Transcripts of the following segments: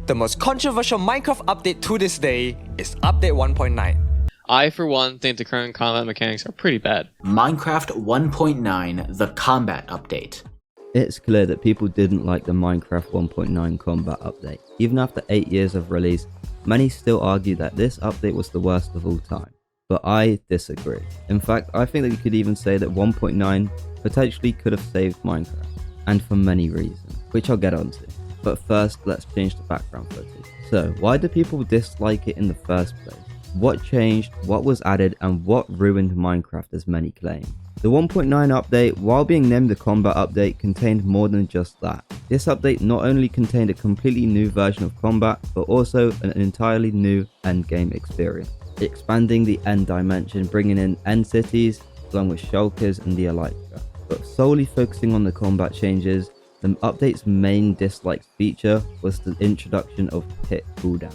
The most controversial Minecraft update to this day is Update 1.9. I, for one, think the current combat mechanics are pretty bad. Minecraft 1.9, the combat update. It's clear that people didn't like the Minecraft 1.9 combat update. Even after 8 years of release, many still argue that this update was the worst of all time. But I disagree. In fact, I think that you could even say that 1.9 potentially could have saved Minecraft, and for many reasons, which I'll get onto. But first, let's change the background footage. So, why do people dislike it in the first place? What changed, what was added, and what ruined Minecraft as many claim? The 1.9 update, while being named the combat update, contained more than just that. This update not only contained a completely new version of combat, but also an entirely new endgame experience, expanding the end dimension, bringing in end cities, along with shulkers and the elytra. But solely focusing on the combat changes, the update's main disliked feature was the introduction of hit cooldown.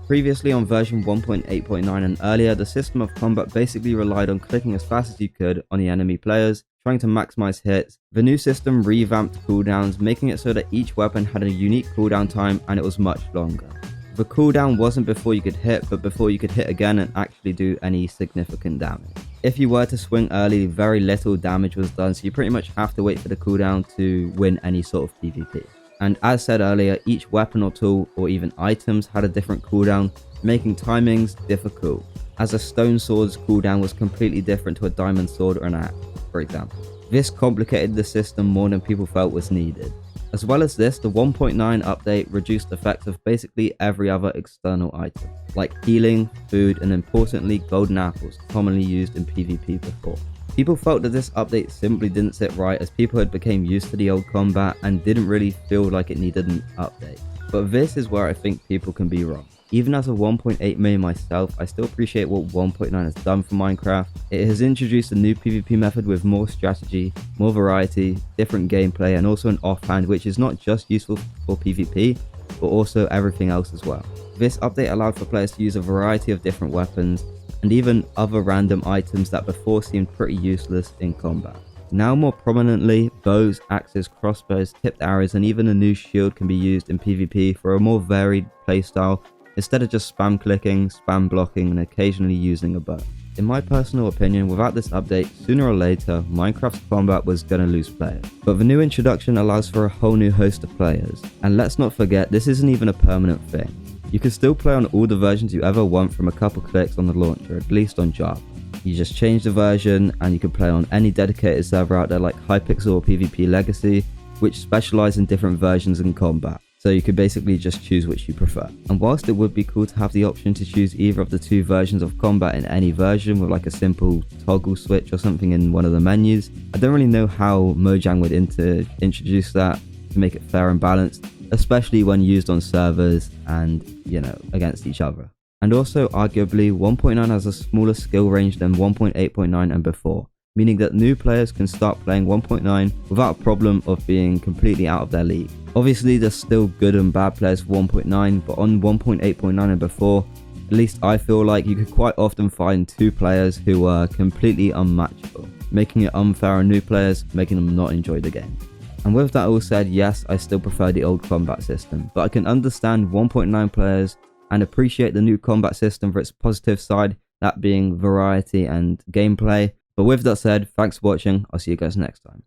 Previously on version 1.8.9 and earlier, the system of combat basically relied on clicking as fast as you could on the enemy players, trying to maximize hits. The new system revamped cooldowns, making it so that each weapon had a unique cooldown time and it was much longer. The cooldown wasn't before you could hit, but before you could hit again and actually do any significant damage. If you were to swing early, very little damage was done, so you pretty much have to wait for the cooldown to win any sort of PvP. And as said earlier, each weapon or tool or even items had a different cooldown, making timings difficult, as a stone sword's cooldown was completely different to a diamond sword or an axe, for example. This complicated the system more than people felt was needed. As well as this, the 1.9 update reduced the effects of basically every other external item, like healing, food, and importantly golden apples, commonly used in PvP before. People felt that this update simply didn't sit right, as people had become used to the old combat and didn't really feel like it needed an update. But this is where I think people can be wrong. Even as a 1.8 main myself, I still appreciate what 1.9 has done for Minecraft. It has introduced a new PvP method with more strategy, more variety, different gameplay, and also an offhand which is not just useful for PvP, but also everything else as well. This update allowed for players to use a variety of different weapons, and even other random items that before seemed pretty useless in combat. Now more prominently, bows, axes, crossbows, tipped arrows, and even a new shield can be used in PvP for a more varied playstyle, instead of just spam clicking, spam blocking, and occasionally using a bow. In my personal opinion, without this update, sooner or later, Minecraft's combat was gonna lose players. But the new introduction allows for a whole new host of players. And let's not forget, this isn't even a permanent thing. You can still play on all the versions you ever want from a couple clicks on the launcher, at least on Java. You just change the version and you can play on any dedicated server out there like Hypixel or PvP Legacy, which specialize in different versions in combat. So you could basically just choose which you prefer. And whilst it would be cool to have the option to choose either of the two versions of combat in any version with like a simple toggle switch or something in one of the menus, I don't really know how Mojang would introduce that to make it fair and balanced, especially when used on servers and, against each other. And also, arguably, 1.9 has a smaller skill range than 1.8.9 and before, meaning that new players can start playing 1.9 without a problem of being completely out of their league. Obviously, there's still good and bad players for 1.9, but on 1.8.9 and before, at least I feel like you could quite often find two players who are completely unmatchable, making it unfair on new players, making them not enjoy the game. And with that all said, yes, I still prefer the old combat system, but I can understand 1.9 players and appreciate the new combat system for its positive side, that being variety and gameplay. But with that said, thanks for watching, I'll see you guys next time.